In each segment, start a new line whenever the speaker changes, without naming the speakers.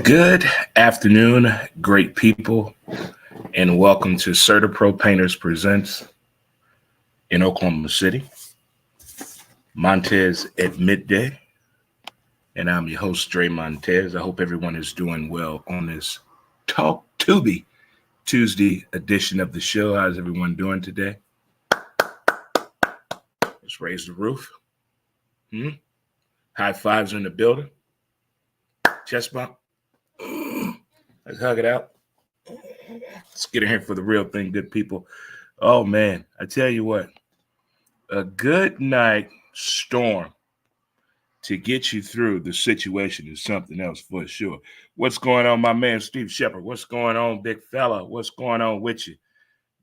Good afternoon, great people, and welcome to CertaPro Painters Presents in Oklahoma City. Montez at midday, and I'm your host, Montez. I hope everyone is doing well on this Talk Tubi Tuesday edition of the show. How's everyone doing today? Let's raise the roof. High fives in the building. Chest bump. Let's hug it out. Let's get in here for the real thing, good people. Oh, man, I tell you what, a good night storm to get you through the situation is something else for sure. What's going on, my man, Steve Shepard? What's going on, big fella? What's going on with you?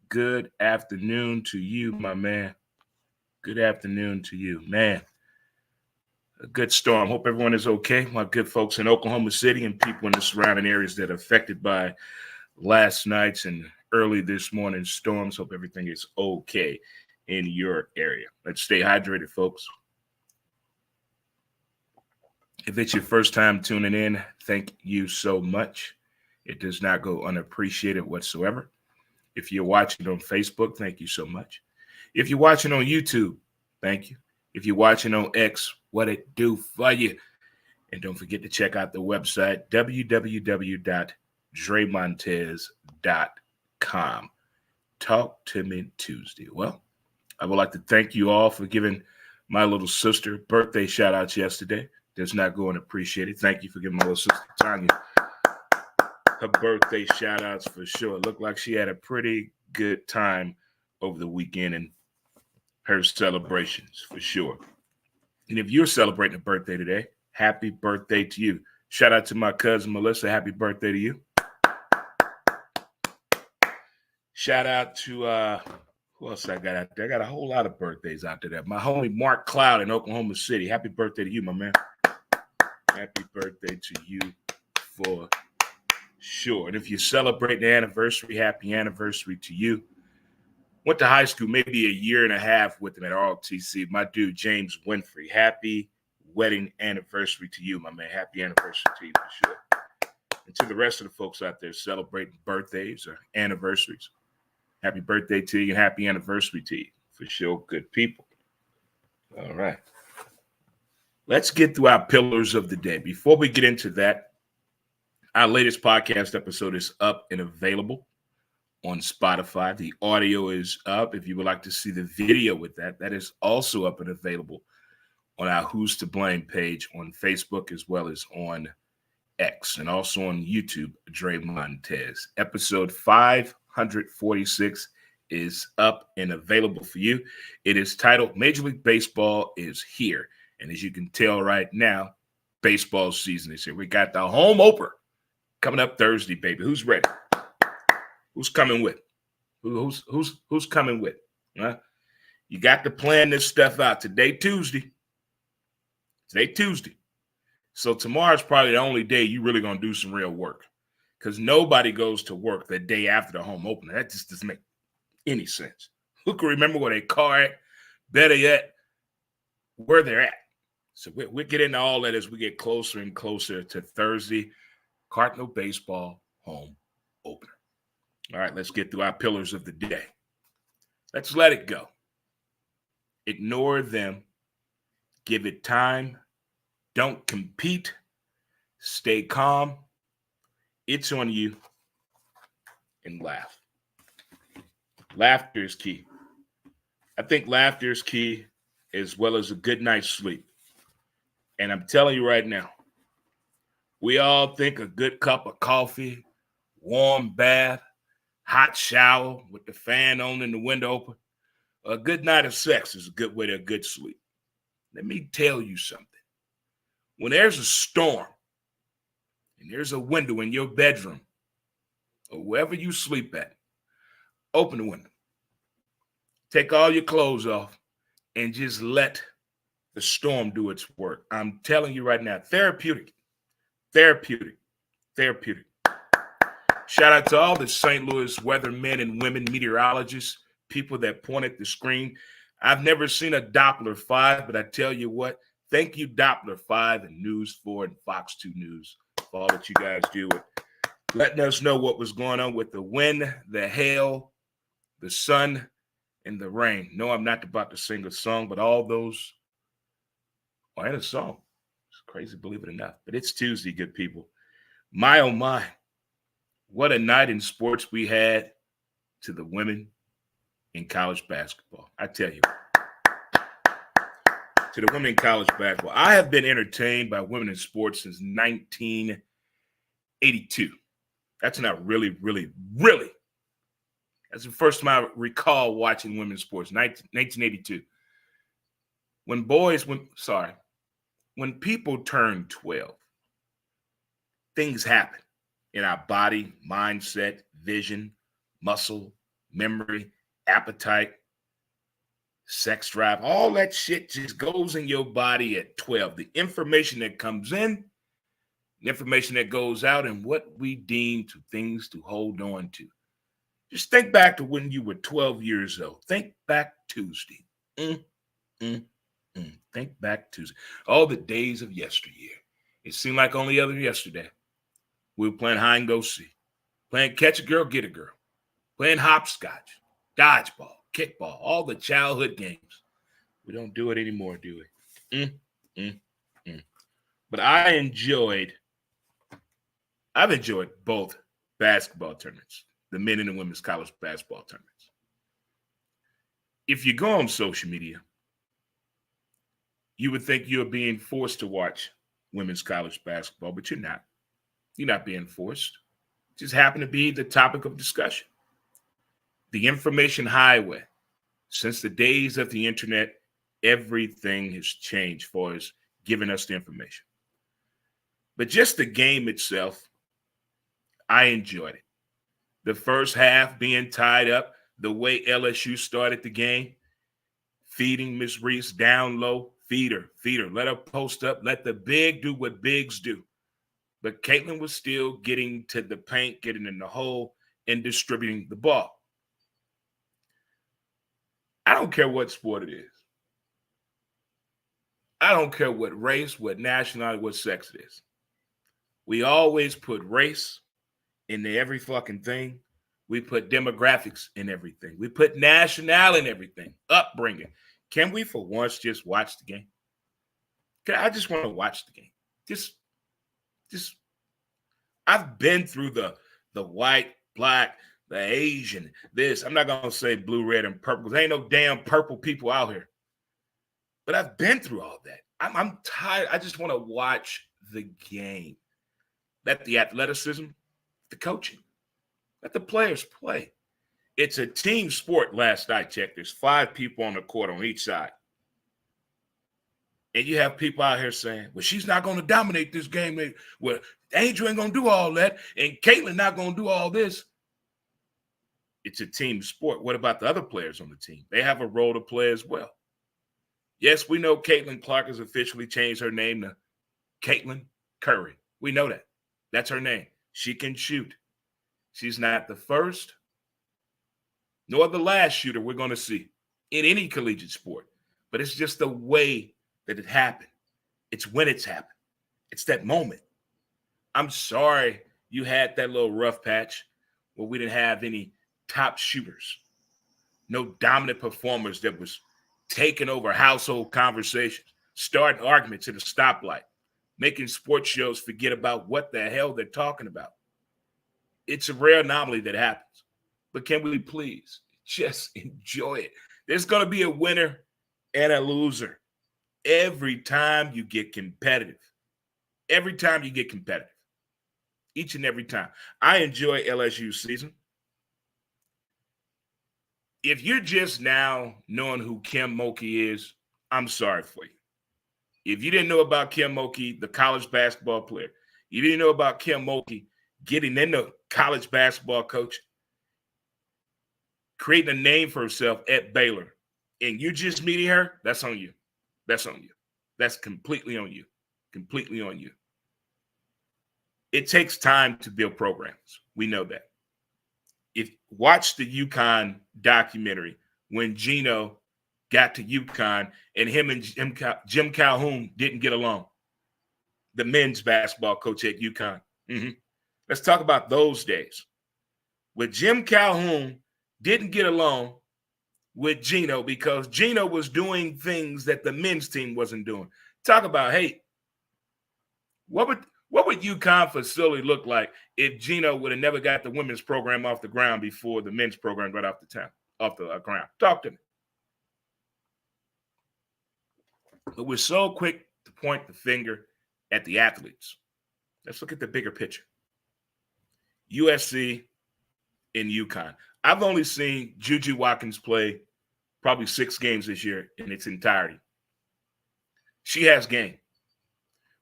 Good afternoon to you, my man. Good afternoon to you, man. A good storm. Hope everyone is okay. My good folks in Oklahoma City and people in the surrounding areas that are affected by last night's and early this morning's storms. Hope everything is okay in your area. Let's stay hydrated, folks. If it's your first time tuning in, thank you so much. It does not go unappreciated whatsoever. If you're watching on Facebook, thank you so much. If you're watching on YouTube, thank you. If you're watching on X, what it do for you. And don't forget to check out the website, www.dremontez.com. Talk to me Tuesday. Well, I would like to thank you all for giving my little sister birthday shout outs yesterday. Does not go unappreciated. Thank you for giving my little sister Tanya her birthday shout outs for sure. It looked like she had a pretty good time over the weekend and her celebrations for sure. And if you're celebrating a birthday today, happy birthday to you. Shout out to my cousin Melissa. Happy birthday to you. Shout out to who else I got out there? I got a whole lot of birthdays out there. My homie Mark Cloud in Oklahoma City. Happy birthday to you, my man. Happy birthday to you for sure. And if you're celebrating the anniversary, happy anniversary to you. Went to high school maybe a year and a half with him at ROTC. My dude, James Winfrey. Happy wedding anniversary to you, my man. Happy anniversary to you for sure. And to the rest of the folks out there celebrating birthdays or anniversaries, happy birthday to you and happy anniversary to you for sure. Good people. All right. Let's get through our pillars of the day. Before we get into that, our latest podcast episode is up and available on Spotify. The audio is up. If you would like to see the video with that, that is also up and available on our Who's to Blame page on Facebook as well as on X and also on YouTube, Dre Montez. Episode 546 is up and available for you. It is titled Major League Baseball is Here. And as you can tell right now, baseball season is here. We got the home opener coming up Thursday, baby. Who's ready? Who's coming with? Who's coming with? Huh? You got to plan this stuff out. Today, Tuesday. So tomorrow's probably the only day you really going to do some real work because nobody goes to work the day after the home opener. That just doesn't make any sense. Who can remember where they car at? Better yet, where they're at. So we'll get into all that as we get closer and closer to Thursday. Cardinal baseball home opener. All right, let's get through our pillars of the day. Let's let it go. Ignore them. Give it time. Don't compete. Stay calm. It's on you. And laugh. Laughter is key. I think laughter is key as well as a good night's sleep. And I'm telling you right now, we all think a good cup of coffee, warm bath, hot shower with the fan on and the window open, a good night of sex is a good way to a good sleep. Let me tell you something. When there's a storm and there's a window in your bedroom or wherever you sleep at, open the window. Take all your clothes off and just let the storm do its work. I'm telling you right now, therapeutic. Shout out to all the St. Louis weathermen and women, meteorologists, people that point at the screen. I've never seen a Doppler 5, but I tell you what, thank you, Doppler 5 and News 4 and Fox 2 News for all that you guys do. Letting us know what was going on with the wind, the hail, the sun, and the rain. No, I'm not about to sing a song, but all those are in a song. It's crazy, believe it or not. But it's Tuesday, good people. My, oh my, what a night in sports we had to the women in college basketball. I tell you, to the women in college basketball. I have been entertained by women in sports since 1982. That's not really. That's the first time I recall watching women's sports, 1982. When people turn 12, things happen in our body, mindset, vision, muscle, memory, appetite, sex drive. All that shit just goes in your body at 12. The information that comes in, the information that goes out, and what we deem to things to hold on to. Just think back to when you were 12 years old. Think back Tuesday. Think back Tuesday. All the days of yesteryear. It seemed like only other yesterday. We were playing hide and go seek, playing catch a girl, get a girl, playing hopscotch, dodgeball, kickball, all the childhood games. We don't do it anymore, do we? But I've enjoyed both basketball tournaments, the men and the women's college basketball tournaments. If you go on social media, you would think you're being forced to watch women's college basketball, but you're not. You're not being forced. It just happened to be the topic of discussion. The information highway. Since the days of the internet, everything has changed for us, giving us the information. But just the game itself, I enjoyed it. The first half being tied up, the way LSU started the game, feeding Miss Reese down low, feed her, let her post up, let the big do what bigs do. But Caitlin was still getting to the paint, getting in the hole, and distributing the ball. I don't care what sport it is. I don't care what race, what nationality, what sex it is. We always put race into every fucking thing. We put demographics in everything. We put nationality in everything. Upbringing. Can we for once just watch the game? I just want to watch the game. Just I've been through the white, black, the Asian, this. I'm not going to say blue, red, and purple because ain't no damn purple people out here. But I've been through all that. I'm tired. I just want to watch the game. Let the athleticism, the coaching, let the players play. It's a team sport last I checked. There's 5 people on the court on each side. And you have people out here saying, well, she's not going to dominate this game. Well, Angel ain't going to do all that. And Caitlin not going to do all this. It's a team sport. What about the other players on the team? They have a role to play as well. Yes, we know Caitlin Clark has officially changed her name to Caitlin Curry. We know that. That's her name. She can shoot. She's not the first nor the last shooter we're going to see in any collegiate sport. But it's just the way that it happened. It's when it's happened. It's that moment. I'm sorry you had that little rough patch where we didn't have any top shooters. No dominant performers that was taking over household conversations, starting arguments at a stoplight, making sports shows forget about what the hell they're talking about. It's a rare anomaly that happens. But can we please just enjoy it? There's going to be a winner and a loser every time you get competitive. Every time you get competitive. Each and every time. I enjoy LSU's season. If you're just now knowing who Kim Mulkey is, I'm sorry for you. If you didn't know about Kim Mulkey, the college basketball player, you didn't know about Kim Mulkey getting into college basketball coaching, creating a name for herself at Baylor, and you just meeting her, that's on you. That's on you. That's completely on you. Completely on you. It takes time to build programs. We know that. Watch the UConn documentary when Gino got to UConn and him and Jim Calhoun didn't get along. the men's basketball coach at UConn. Let's talk about those days. When Jim Calhoun didn't get along with Gino because Gino was doing things that the men's team wasn't doing. Talk about, hey, what would UConn facility look like if Gino would have never got the women's program off the ground before the men's program got off the ground? Talk to me. But we're so quick to point the finger at the athletes. Let's look at the bigger picture. USC and UConn. I've only seen Juju Watkins play probably 6 games this year in its entirety. She has game.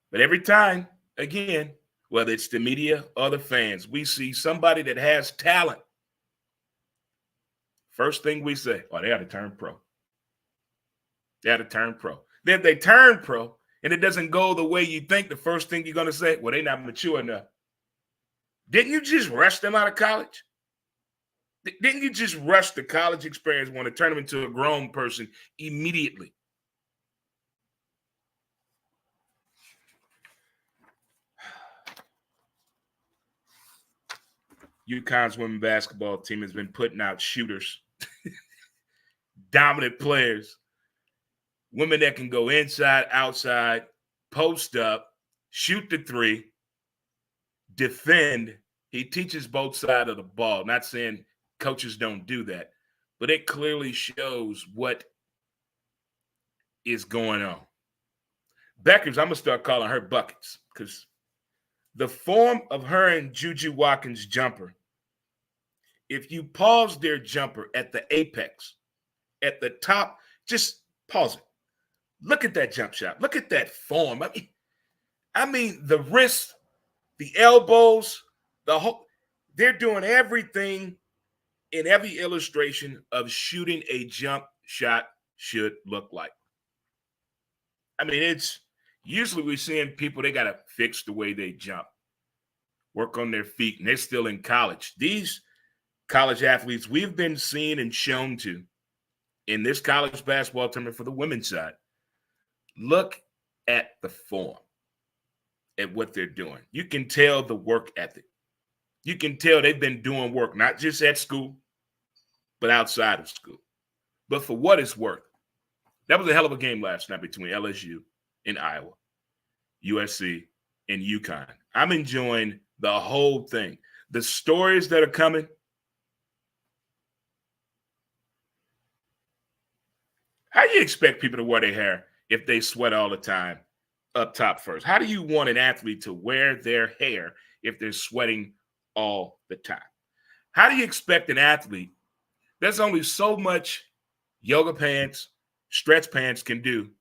But every time, again, whether it's the media or the fans, we see somebody that has talent. First thing we say, oh, they got to turn pro. They got to turn pro. Then if they turn pro and it doesn't go the way you think, the first thing you're going to say, well, they're not mature enough. Didn't you just rush them out of college? Didn't you just rush the college experience, want to turn them into a grown person immediately? UConn's women's basketball team has been putting out shooters, dominant players, women that can go inside, outside, post up, shoot the three, defend. He teaches both sides of the ball. Not saying coaches don't do that, but it clearly shows what is going on. Beckers, I'm going to start calling her buckets because the form of her and Juju Watkins' jumper, if you pause their jumper at the apex, at the top, just pause it. Look at that jump shot. Look at that form. I mean the wrists, the elbows, the whole, they're doing everything in every illustration of shooting a jump shot should look like. I mean, it's usually we're seeing people, they got to fix the way they jump, work on their feet, and they're still in college. These college athletes we've been seen and shown to in this college basketball tournament for the women's side, look at the form, at what they're doing. You can tell the work ethic. You can tell they've been doing work, not just at school, but outside of school. But for what it's worth, that was a hell of a game last night between LSU and Iowa, USC and UConn. I'm enjoying the whole thing. The stories that are coming. How do you expect people to wear their hair if they sweat all the time up top first? How do you want an athlete to wear their hair if they're sweating all the time? How do you expect an athlete? There's only so much yoga pants, stretch pants can do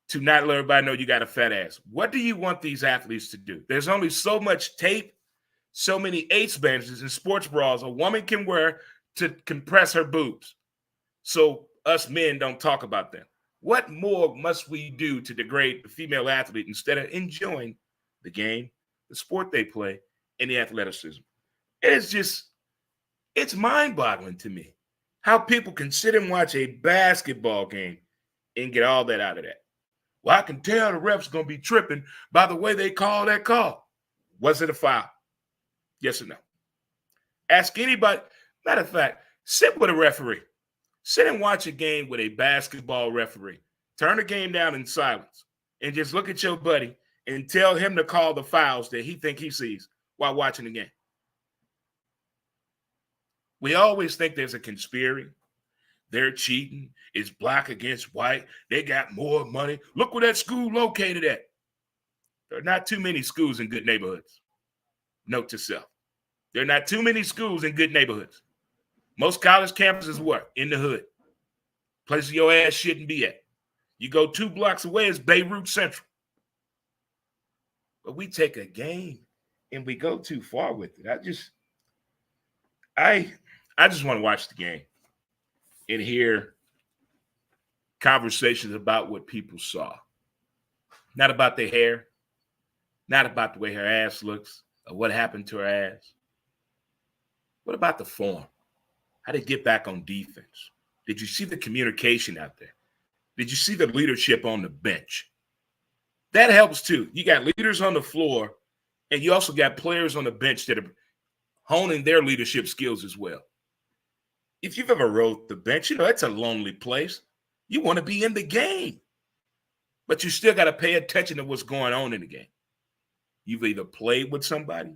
to not let everybody know you got a fat ass. What do you want these athletes to do? There's only so much tape, so many ace bandages and sports bras a woman can wear to compress her boobs. So us men don't talk about them. What more must we do to degrade the female athlete instead of enjoying the game, the sport they play, and the athleticism? It's mind-boggling to me how people can sit and watch a basketball game and get all that out of that. Well, I can tell the ref's going to be tripping by the way they call that call. Was it a foul? Yes or no? Ask anybody. Matter of fact, sit with a referee. Sit and watch a game with a basketball referee. Turn the game down in silence and just look at your buddy and tell him to call the fouls that he think he sees while watching the game. We always think there's a conspiracy. They're cheating. It's black against white. They got more money. Look where that school located at. There are not too many schools in good neighborhoods. Note to self. There are not too many schools in good neighborhoods. Most college campuses what? In the hood. Places your ass shouldn't be at. You go 2 blocks away, it's Beirut Central. But we take a game and we go too far with it. I just want to watch the game and hear conversations about what people saw. Not about their hair, not about the way her ass looks or what happened to her ass. What about the form? How they get back on defense? Did you see the communication out there? Did you see the leadership on the bench? that helps too. You got leaders on the floor, and you also got players on the bench that are honing their leadership skills as well. If you've ever rode the bench, it's a lonely place. You want to be in the game, but you still got to pay attention to what's going on in the game. You've either played with somebody,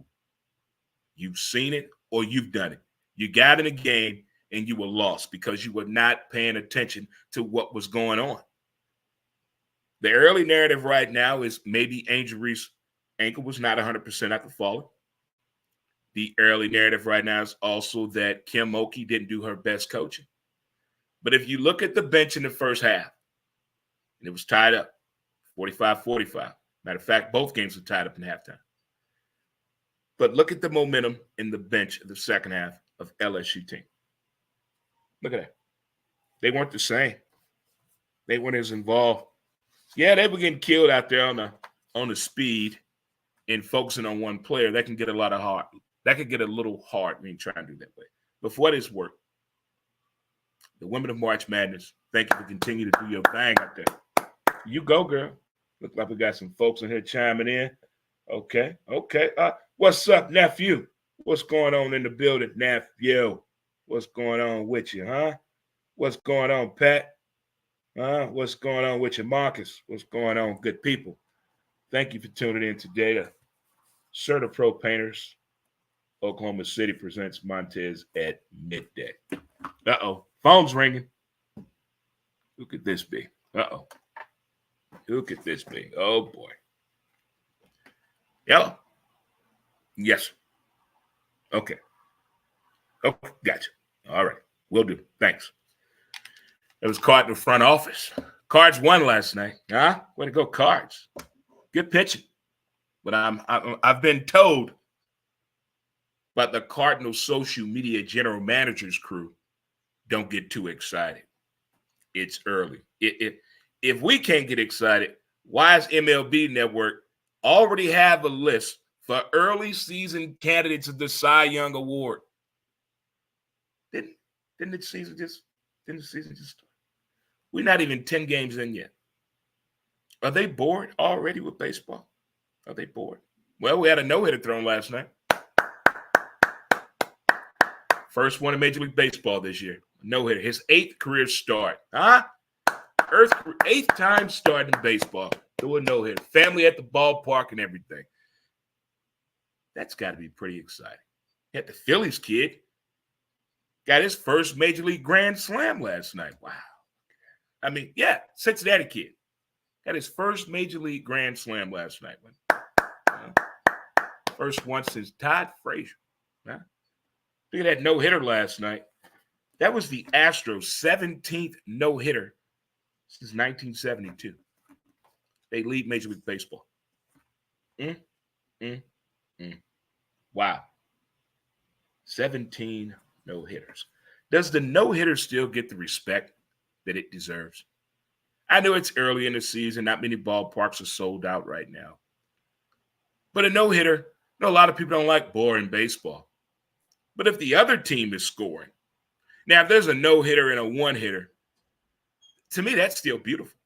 you've seen it, or you've done it. You got in a game and you were lost because you were not paying attention to what was going on. The early narrative right now is maybe Angel Reese's ankle was not 100% after falling. The early narrative right now is also that Kim Mulkey didn't do her best coaching. But if you look at the bench in the first half, and it was tied up, 45-45. Matter of fact, both games were tied up in halftime. But look at the momentum in the bench of the second half of LSU team. Look at that. They weren't the same. They weren't as involved. Yeah, they were getting killed out there on the speed and focusing on one player. That can get a lot of hard. That could get a little hard when you try and do that way. But for what it's worth, the women of March Madness, thank you for continuing to do your thing out there. You go, girl. Look like we got some folks in here chiming in. Okay. What's up, nephew? What's going on in the building, nephew? What's going on with you, huh? What's going on, Pat? What's going on with you, Marcus? What's going on, good people? Thank you for tuning in today to CertaPro Painters. Oklahoma City presents Montez at midday. Phone's ringing. Who could this be? Who could this be? Oh, boy. Hello? Yes. Okay. Gotcha. All right. Will do. Thanks. It was caught in the front office. Cards won last night. Way to go, Cards. Good pitching. But I've been told by the Cardinals social media general managers crew, don't get too excited. It's early. If we can't get excited, why does MLB Network already have a list for early season candidates of the Cy Young Award? Didn't the season just start? We're not even 10 games in yet. Are they bored already with baseball? Are they bored? Well, we had a no-hitter thrown last night. First one in Major League Baseball this year. No-hitter. His 8th career start. Earth's 8th time start in baseball. Threw a no-hitter. Family at the ballpark and everything. That's got to be pretty exciting. Had the Phillies kid. Got his first Major League Grand Slam last night. Wow. Cincinnati kid. Got his first Major League Grand Slam last night. First one since Todd Frazier. Look at that no-hitter last night. That was the Astros' 17th no-hitter since 1972. They lead Major League Baseball. Wow. 17 no-hitters. Does the no-hitter still get the respect that it deserves? I know it's early in the season. Not many ballparks are sold out right now. But a no-hitter, a lot of people don't like boring baseball. But if the other team is scoring, now if there's a no-hitter and a one-hitter, to me that's still beautiful.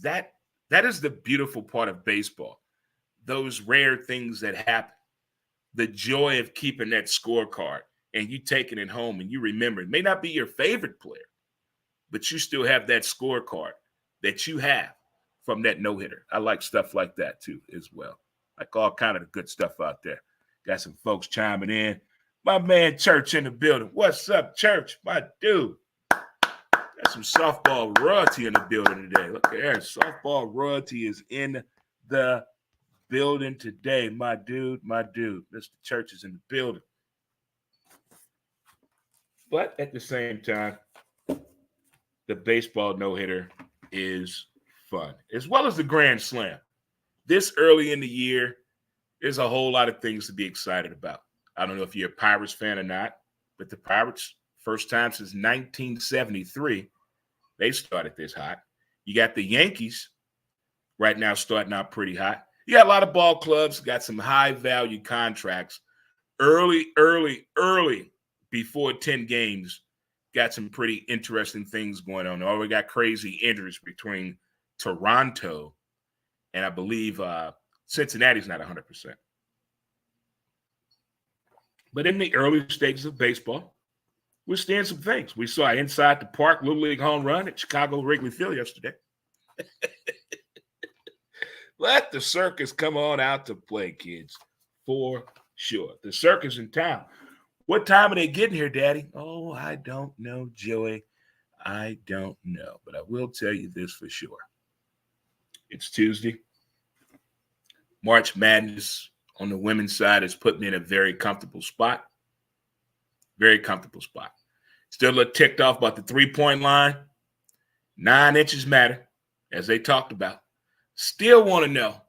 That is the beautiful part of baseball. Those rare things that happen. The joy of keeping that scorecard and you taking it home and you remember it may not be your favorite player, but you still have that scorecard that you have from that no-hitter. I like stuff like that too as well. Like all kind of the good stuff out there. Got some folks chiming in. My man Church in the building. What's up, Church? My dude. Got some softball royalty in the building today. Look at there. Softball royalty is in the building today. My dude. Mr. Church is in the building. But at the same time, the baseball no-hitter is fun, as well as the Grand Slam. This early in the year, there's a whole lot of things to be excited about. I don't know if you're a Pirates fan or not, but the Pirates, first time since 1973, they started this hot. You got the Yankees right now starting out pretty hot. You got a lot of ball clubs, got some high-value contracts. Early, before 10 games, got some pretty interesting things going on. We got crazy injuries between Toronto And I believe Cincinnati's not 100%. But in the early stages of baseball, we're seeing some things. We saw inside the park Little League home run at Chicago Wrigley Field yesterday. Let the circus come on out to play, kids, for sure. The circus in town. What time are they getting here, Daddy? Oh, I don't know, Joey. I don't know. But I will tell you this for sure. It's Tuesday. March Madness on the women's side has put me in a very comfortable spot. Very comfortable spot. Still a little ticked off about the three-point line. 9 inches matter, as they talked about. Still want to know.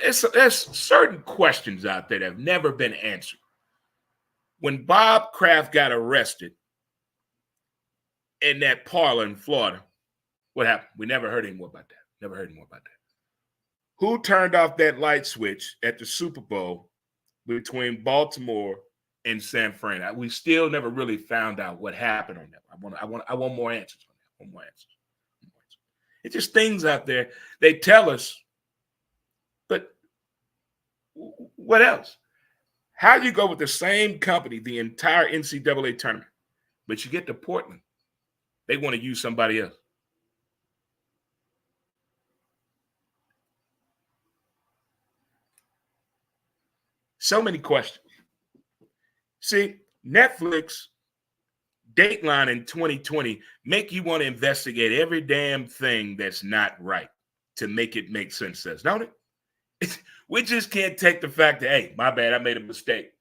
There's certain questions out there that have never been answered. When Bob Kraft got arrested in that parlor in Florida, what happened? We never heard any more about that. Never heard any more about that. Who turned off that light switch at the Super Bowl between Baltimore and San Fran? We still never really found out what happened on that. I want more answers on that. I want more answers. It's just things out there. They tell us, but what else? How do you go with the same company the entire NCAA tournament, but you get to Portland, they want to use somebody else? So many questions. See, Netflix Dateline in 2020 make you want to investigate every damn thing that's not right to make it make sense, don't it? We just can't take the fact that, hey, my bad, I made a mistake.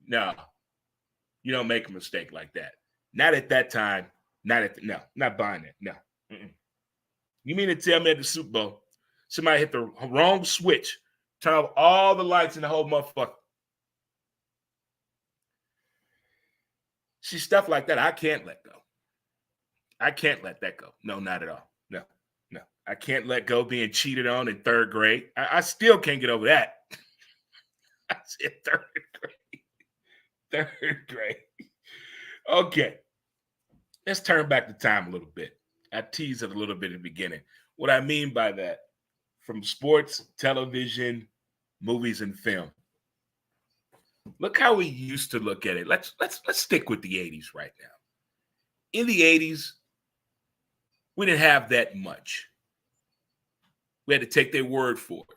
No, you don't make a mistake like that. Not at that time. Not buying it. No. Mm-mm. You mean to tell me at the Super Bowl, somebody hit the wrong switch, turn off all the lights in the whole motherfucker? See, stuff like that, I can't let go. I can't let that go. No, not at all. No. I can't let go being cheated on in 3rd grade. I still can't get over that. I said 3rd grade. 3rd grade. Okay. Let's turn back the time a little bit. I teased it a little bit at the beginning. What I mean by that, from sports, television, movies, and film. Look how we used to look at it. Let's stick with the 80s right now. In the 80s, we didn't have that much. We had to take their word for it.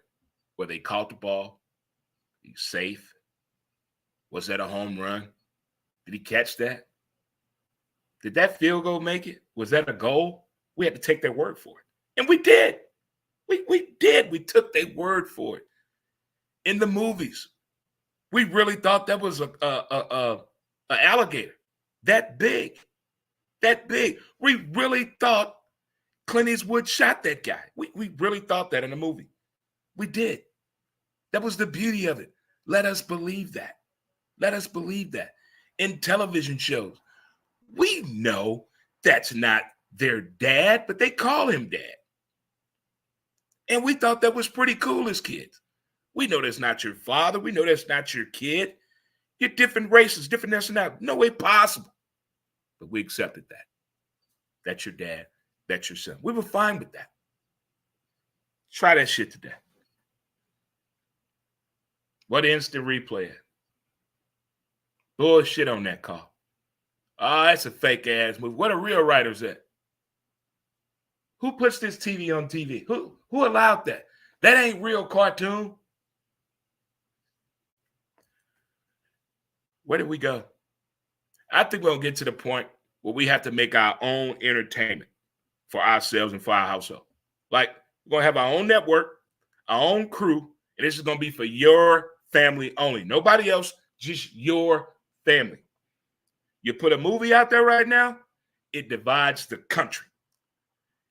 Where they caught the ball, he was safe. Was that a home run? Did he catch that? Did that field goal make it? Was that a goal? We had to take their word for it. And we did. We did. We took their word for it. In the movies, we really thought that was a alligator. That big. We really thought Clint Eastwood shot that guy. We really thought that in the movie. We did. That was the beauty of it. Let us believe that. Let us believe that. In television shows, we know that's not their dad, but they call him dad. And we thought that was pretty cool as kids. We know that's not your father. We know that's not your kid. You're different races, different nationalities. No way possible. But we accepted that. That's your dad. That's your son. We were fine with that. Try that shit today. What instant replay at? Bullshit on that call. Oh, that's a fake ass movie. What are real writers at? Who puts this TV on TV? Who allowed that? That ain't real cartoon. Where did we go? I think we're going to get to the point where we have to make our own entertainment for ourselves and for our household. Like, we're going to have our own network, our own crew, and this is going to be for your family only. Nobody else, just your family. You put a movie out there right now, it divides the country.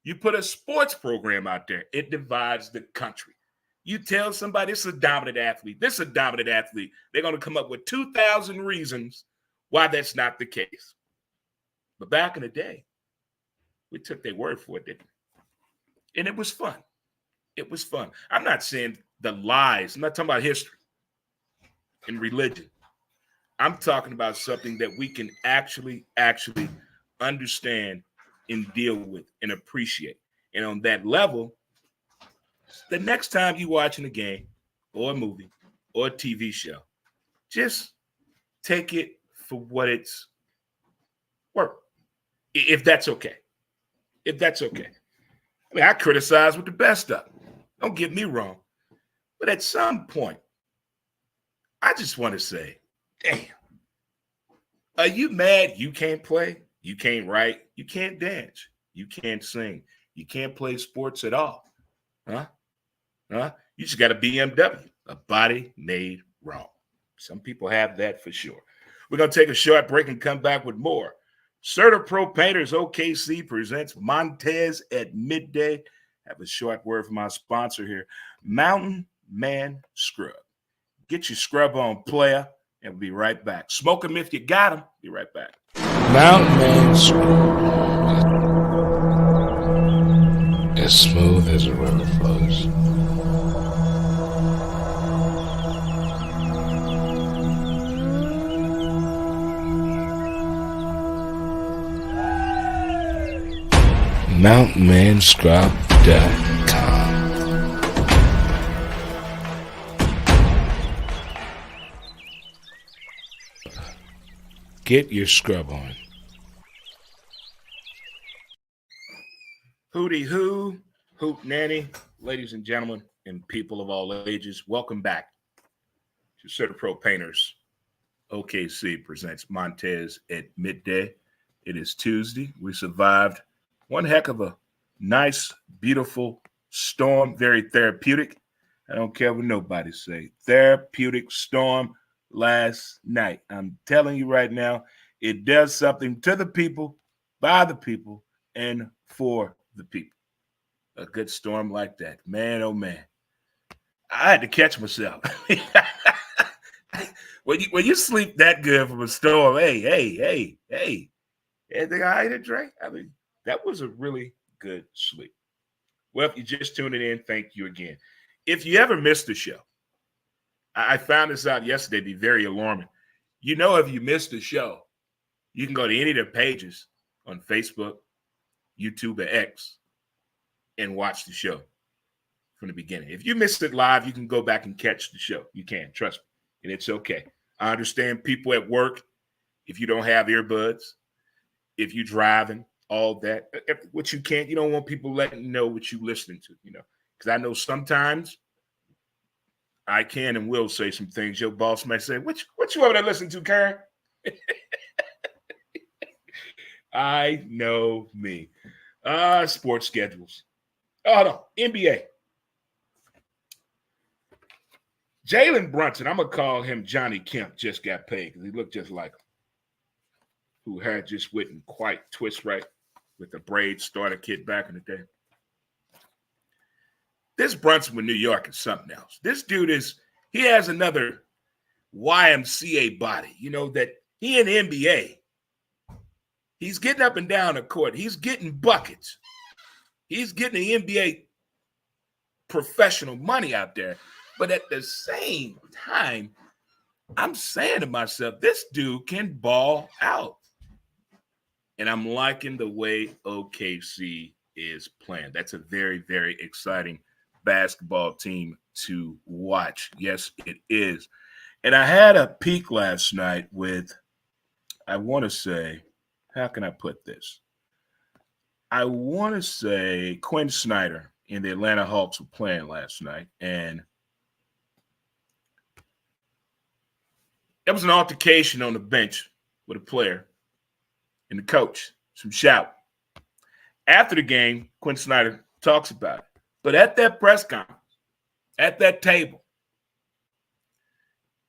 You put a sports program out there, it divides the country. You tell somebody this is a dominant athlete, this is a dominant athlete, they're going to come up with 2,000 reasons why that's not the case. But back in the day, we took their word for it, didn't we? And it was fun. It was fun. I'm not saying the lies. I'm not talking about history and religion. I'm talking about something that we can actually understand and deal with and appreciate. And on that level, The next time you watching a game or a movie or a TV show, just take it for what it's worth. If that's okay. If that's okay. I mean, I criticize with the best of them. Don't get me wrong. But at some point, I just want to say, damn, are you mad you can't play? You can't write? You can't dance? You can't sing? You can't play sports at all? Huh? Huh? You just got a BMW, a body made wrong. Some people have that for sure. We're going to take a short break and come back with more. CertaPro Painters OKC presents Montez at midday. Have a short word from our sponsor here, Mountain Man Scrub. Get your scrub on, player, and we'll be right back. Smoke them if you got them. Be right back.
Mountain Man Scrub. As smooth as a river flows. MountainManScrub.com. Get your scrub on.
Hootie hoo, hoot nanny, ladies and gentlemen, and people of all ages, welcome back to CertaPro Painters. OKC presents Montez at midday. It is Tuesday. We survived one heck of a nice, beautiful storm, very therapeutic. I don't care what nobody say. Therapeutic storm last night. I'm telling you right now, it does something to the people, by the people, and for the people. A good storm like that. Man, oh man. I had to catch myself. When you sleep that good from a storm, hey. Anything all right, Dre? I mean, that was a really good sleep. Well, if you just tuned in, thank you again. If you ever missed the show, I found this out yesterday, be very alarming. You know, if you missed the show, you can go to any of the pages on Facebook, YouTube, or X and watch the show from the beginning. If you missed it live, you can go back and catch the show. You can, trust me, and it's okay. I understand people at work, if you don't have earbuds, if you're driving, all that, what you can't, you don't want people letting you know what you're listening to, you know, because I know sometimes I can and will say some things. Your boss might say, what you over there listening to, Karen? I know me. Sports schedules. Oh, no, NBA. Jalen Brunson, I'm going to call him Johnny Kemp, just got paid because he looked just like him, who had just written quite twist right with the braid starter kit back in the day. This Brunson with New York is something else. This dude he has another YMCA body, you know, that he in the NBA. He's getting up and down the court. He's getting buckets. He's getting the NBA professional money out there. But at the same time, I'm saying to myself, this dude can ball out. And I'm liking the way OKC is playing. That's a very, very exciting basketball team to watch. Yes, it is. And I had a peek last night with, I want to say, how can I put this? I want to say Quinn Snyder and the Atlanta Hawks were playing last night. And there was an altercation on the bench with a player and the coach, some shout. After the game, Quinn Snyder talks about it. But at that press conference, at that table,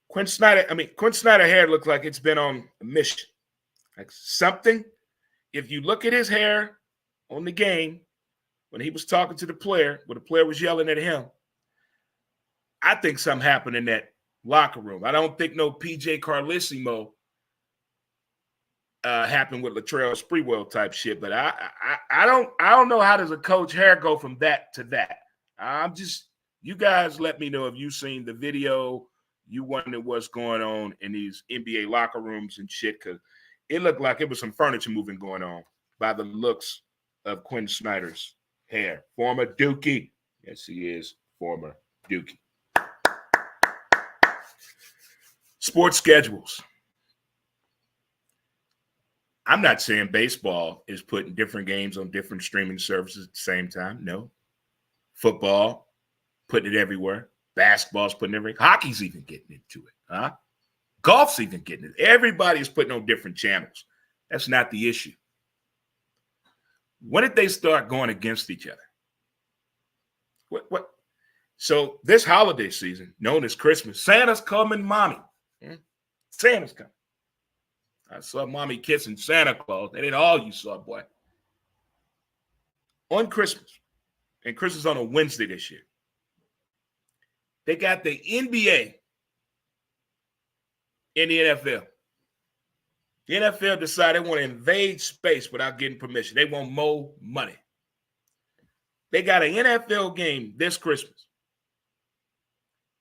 Quinn Snyder hair looked like it's been on a mission. Like something, if you look at his hair on the game, when he was talking to the player, when the player was yelling at him, I think something happened in that locker room. I don't think no PJ Carlissimo happened with Latrell Sprewell type shit, but I don't know how does a coach hair go from that to that. You guys let me know if you've seen the video, you wonder what's going on in these NBA locker rooms and shit, because it looked like it was some furniture moving going on by the looks of Quinn Snyder's hair. Former Dookie. Yes, he is former Dookie. Sports schedules. I'm not saying baseball is putting different games on different streaming services at the same time. No. Football, putting it everywhere. Basketball's putting it everywhere. Hockey's even getting into it. Huh? Golf's even getting it. Everybody's putting on different channels. That's not the issue. When did they start going against each other? What? So this holiday season, known as Christmas, Santa's coming, mommy. Santa's coming. I saw mommy kissing Santa Claus. That ain't all you saw, boy. On Christmas, and Christmas on a Wednesday this year, they got the NBA and the NFL. The NFL decided they want to invade space without getting permission. They want more money. They got an NFL game this Christmas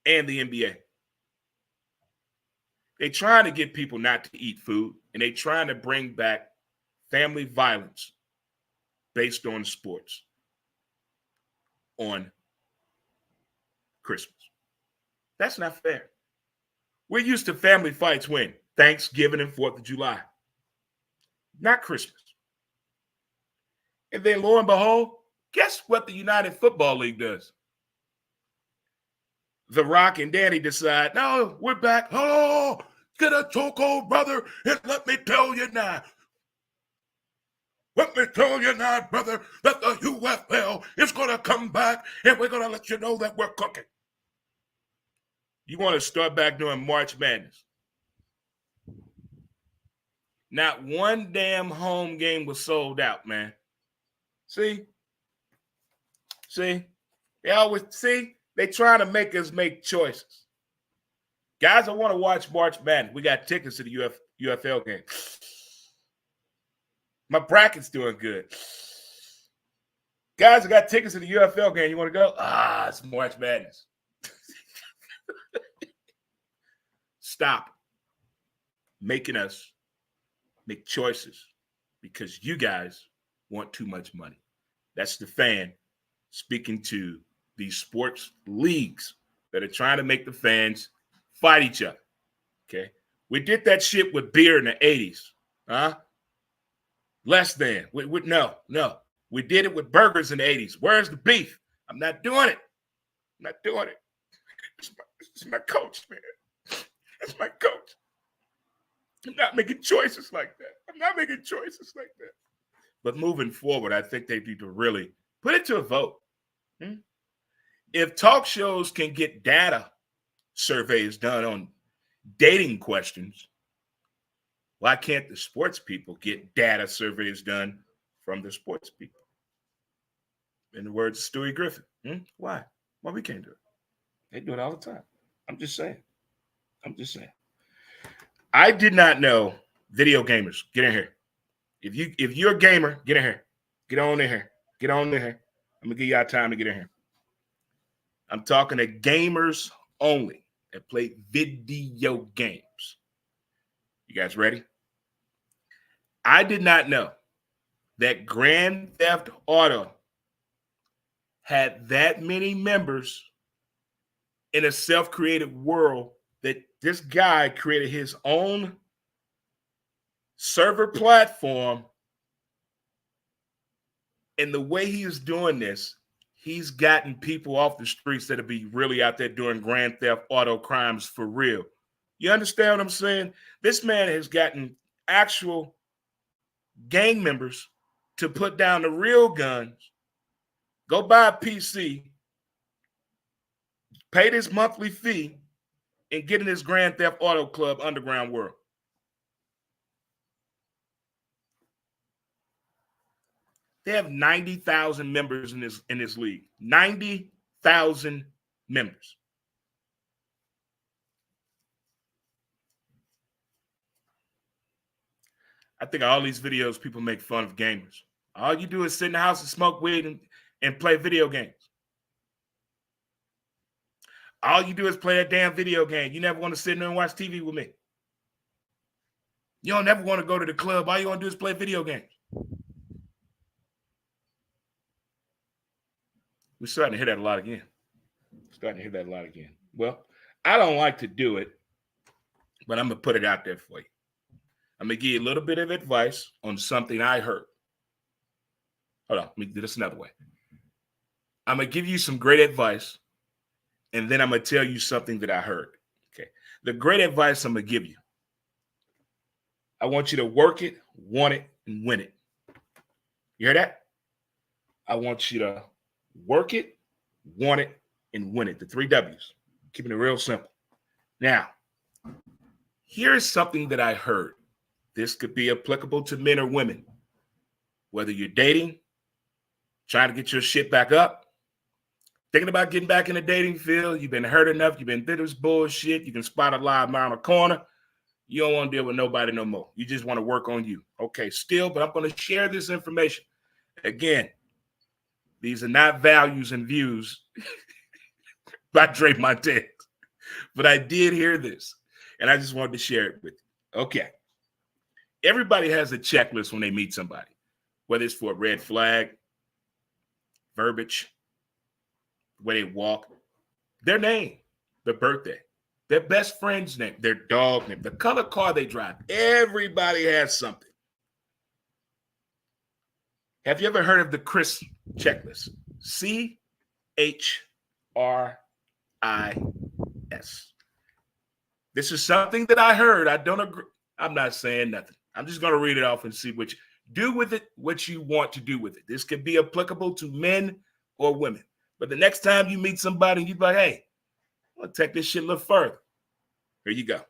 and the NBA. They're trying to get people not to eat food, and they're trying to bring back family violence based on sports on Christmas. That's not fair. We're used to family fights when? Thanksgiving and 4th of July. Not Christmas. And then lo and behold, guess what the United Football League does? The Rock and Danny decide, no, we're back. Oh, get a chokehold, brother, and let me tell you now. Let me tell you now, brother, that the UFL is going to come back, and we're going to let you know that we're cooking. You want to start back doing March Madness. Not one damn home game was sold out, man. See? They always, they trying to make us make choices. Guys, I want to watch March Madness. We got tickets to the UFL game. My bracket's doing good. Guys, I got tickets to the UFL game. You want to go? It's March Madness. Stop making us make choices because you guys want too much money. That's the fan speaking to these sports leagues that are trying to make the fans fight each other. Okay. We did that shit with beer in the 80s. Huh? Less than. No. We did it with burgers in the 80s. Where's the beef? I'm not doing it. It's my coach, man. That's my coach. I'm not making choices like that. But moving forward, I think they need to really put it to a vote. If talk shows can get data surveys done on dating questions, why can't the sports people get data surveys done from the sports people? In the words of Stewie Griffin. Why? Why we can't do it? They do it all the time. I'm just saying. I did not know, video gamers, get in here. If you're a gamer, get in here. Get on in here. I'm gonna give y'all time to get in here. I'm talking to gamers only that play video games. You guys ready? I did not know that Grand Theft Auto had that many members in a self-created world that this guy created his own server platform. And the way he is doing this, he's gotten people off the streets that'll be really out there doing Grand Theft Auto crimes for real. You understand what I'm saying? This man has gotten actual gang members to put down the real guns, go buy a PC, pay this monthly fee, and get in this Grand Theft Auto Club underground world. They have 90,000 members in this league. 90,000 members. I think all these videos, people make fun of gamers. All you do is sit in the house and smoke weed and play video games. All you do is play that damn video game. You never want to sit in there and watch TV with me. You don't never want to go to the club. All you want to do is play video games. We're starting to hear that a lot again. Well, I don't like to do it, but I'm going to put it out there for you. I'm going to give you a little bit of advice on something I heard. Hold on, let me do this another way. I'm going to give you some great advice, and then I'm going to tell you something that I heard. Okay. The great advice I'm going to give you. I want you to work it, want it, and win it. You hear that? I want you to work it, want it, and win it. The 3 W's. Keeping it real simple. Now, here's something that I heard. This could be applicable to men or women. Whether you're dating, trying to get your shit back up, thinking about getting back in the dating field, you've been hurt enough, you've been through this bullshit, you can spot a lie around the corner, you don't want to deal with nobody no more. You just want to work on you. Okay, still, but I'm going to share this information. Again, these are not values and views by Dre Montez, but I did hear this, and I just wanted to share it with you. Okay. Everybody has a checklist when they meet somebody, whether it's for a red flag, verbiage, the way they walk, their name, their birthday, their best friend's name, their dog name, the color car they drive. Everybody has something. Have you ever heard of the Chris checklist? CHRIS. This is something that I heard. I don't agree. I'm not saying nothing. I'm just going to read it off and see what you do with it, what you want to do with it. This could be applicable to men or women. But the next time you meet somebody, you're like, hey, I'm going to take this shit a little further. Here you go.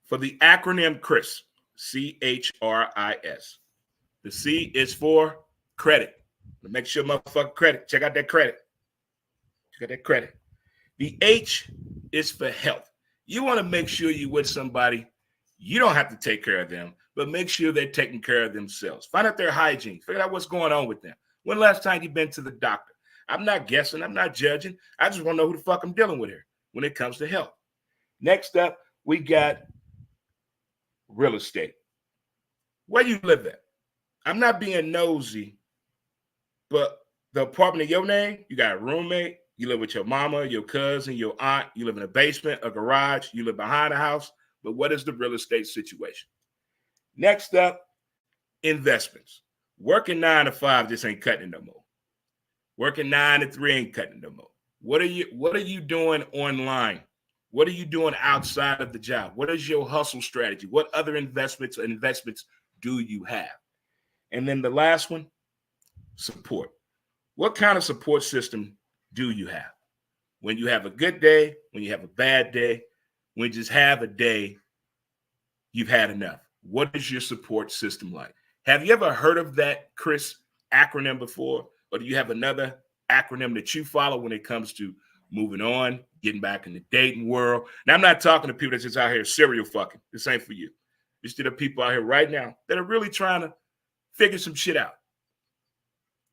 For the acronym CHRIS, CHRIS, the C is for credit. Make sure motherfucker credit. Check out that credit. Check out that credit. The H is for health. You want to make sure you're with somebody. You don't have to take care of them, but make sure they're taking care of themselves. Find out their hygiene. Figure out what's going on with them. When last time you been to the doctor? I'm not guessing. I'm not judging. I just want to know who the fuck I'm dealing with here when it comes to health. Next up, we got real estate. Where you live at? I'm not being nosy, but the apartment in your name, you got a roommate, you live with your mama, your cousin, your aunt, you live in a basement, a garage, you live behind a house. But what is the real estate situation? Next up, investments. Working 9 to 5 just ain't cutting it no more. Working 9 to 3 ain't cutting it no more. What are you doing online? What are you doing outside of the job? What is your hustle strategy? What other investments do you have? And then the last one, support. What kind of support system do you have? When you have a good day, when you have a bad day, when you just have a day, you've had enough. What is your support system like? Have you ever heard of that CHRIS acronym before? Or do you have another acronym that you follow when it comes to moving on, getting back in the dating world? Now, I'm not talking to people that's just out here serial fucking. This ain't for you. There's still people out here right now that are really trying to figure some shit out.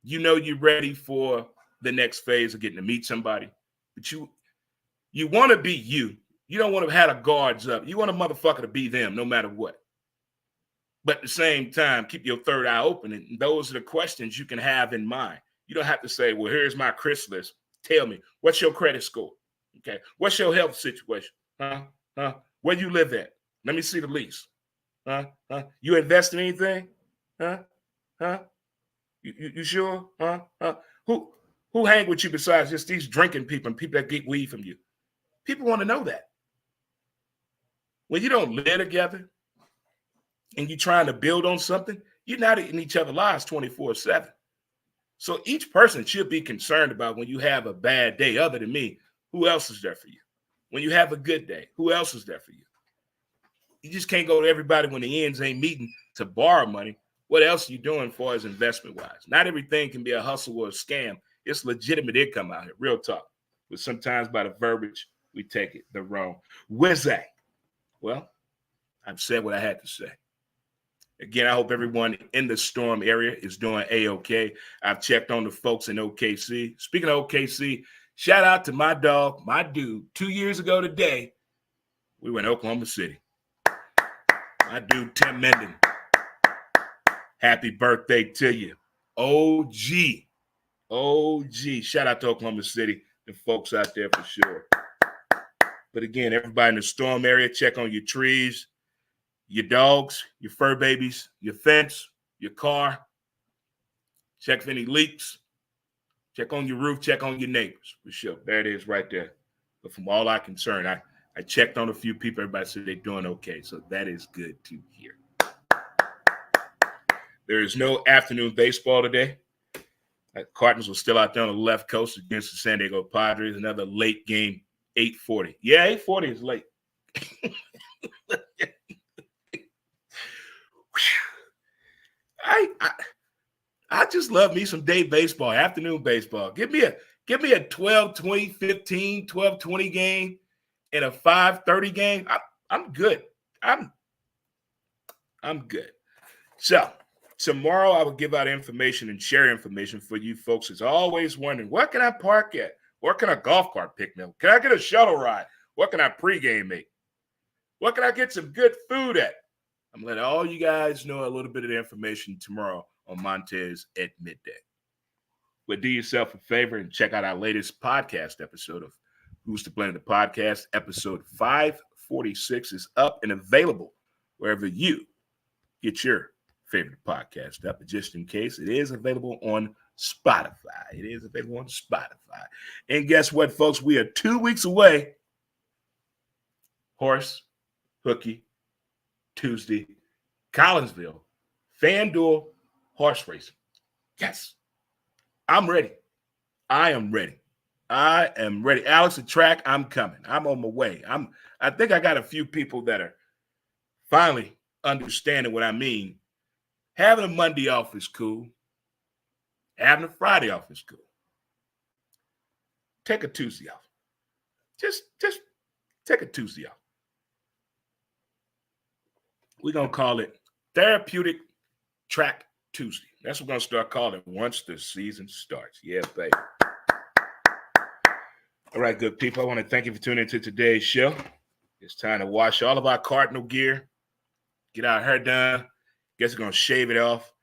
You know you're ready for the next phase of getting to meet somebody, but you want to be you. You don't want to have the guards up. You want a motherfucker to be them no matter what. But at the same time, keep your third eye open. And those are the questions you can have in mind. You don't have to say, well, here's my CHRIS list. Tell me, what's your credit score? Okay. What's your health situation? Where you live at? Let me see the lease. You invest in anything? You sure? Who hang with you besides just these drinking people and people that get weed from you? People want to know that. When you don't live together and you're trying to build on something, you're not in each other's lives 24/7. So each person should be concerned about when you have a bad day, other than me, who else is there for you? When you have a good day, who else is there for you? You just can't go to everybody when the ends ain't meeting to borrow money. What else are you doing for as investment-wise? Not everything can be a hustle or a scam. It's legitimate income out here, real talk. But sometimes by the verbiage, we take it the wrong. Where's that? Well, I've said what I had to say. Again, I hope everyone in the Storm area is doing A-OK. I've checked on the folks in OKC. Speaking of OKC, shout out to my dog, my dude. 2 years ago today, we were in Oklahoma City. My dude, Tim Menden. Happy birthday to you. OG. OG. Shout out to Oklahoma City, the folks out there for sure. But again, everybody in the storm area, check on your trees, your dogs, your fur babies, your fence, your car. Check for any leaks. Check on your roof. Check on your neighbors for sure. There it is right there. But from all I concerned, I checked on a few people. Everybody said they're doing okay. So that is good to hear. There is no afternoon baseball today. Cardinals were still out there on the left coast against the San Diego Padres. Another late game, 8:40. Yeah, 8:40 is late. I just love me some day baseball, afternoon baseball. Give me a 12:20, 15, 12:20 game and a 5:30 game. I'm good. I'm good. So tomorrow I will give out information and share information for you folks. It's always wondering, what can I park at? Where can a golf cart pick me up? Can I get a shuttle ride? What can I pregame make? What can I get some good food at? I'm letting all you guys know a little bit of the information tomorrow on Montez at midday. But do yourself a favor and check out our latest podcast episode of Who's to Blame the Podcast. Episode 546 is up and available wherever you get your favorite podcast up. But just in case, it is available on Spotify. And guess what, folks? We are 2 weeks away. Horse, Hooky, Tuesday, Collinsville, FanDuel, horse racing. Yes, I'm ready. I am ready. Alex, the track, I'm coming. I'm on my way. I think I got a few people that are finally understanding what I mean. Having a Monday off is cool. Having a Friday off is cool. Take a Tuesday off. Just take a Tuesday off. We're going to call it Therapeutic Track Tuesday. That's what we're going to start calling it once the season starts. Yeah, baby. All right, good people. I want to thank you for tuning into today's show. It's time to wash all of our Cardinal gear, get our hair done. Guess we're going to shave it off,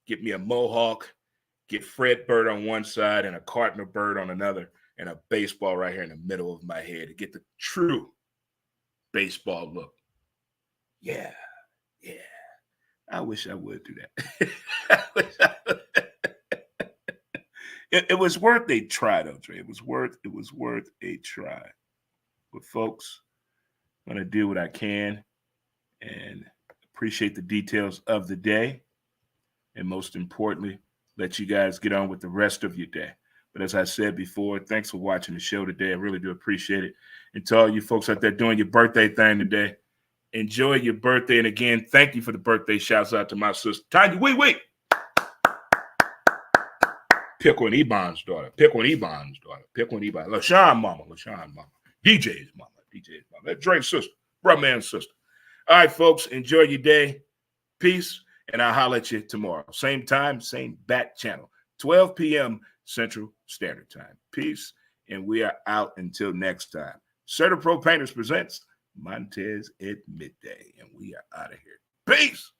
get me a mohawk, get Fred Bird on one side and a Cardinal bird on another, and a baseball right here in the middle of my head to get the true baseball look. Yeah. I wish I would do that. It was worth a try, though, Trey. It was worth a try. But folks, I'm going to do what I can and appreciate the details of the day. And most importantly, let you guys get on with the rest of your day. But as I said before, thanks for watching the show today. I really do appreciate it. And to all you folks out there doing your birthday thing today, enjoy your birthday. And again, thank you for the birthday shouts out to my sister, Tanya. Wait. Pickle and Ebon's daughter. LaShawn mama. DJ's mama. That's Drake's sister. Brother man's sister. All right, folks, enjoy your day. Peace. And I'll holler at you tomorrow. Same time, same bat channel. 12 p.m. Central Standard Time. Peace. And we are out until next time. CertaPro Painters presents Montez at midday. And we are out of here. Peace.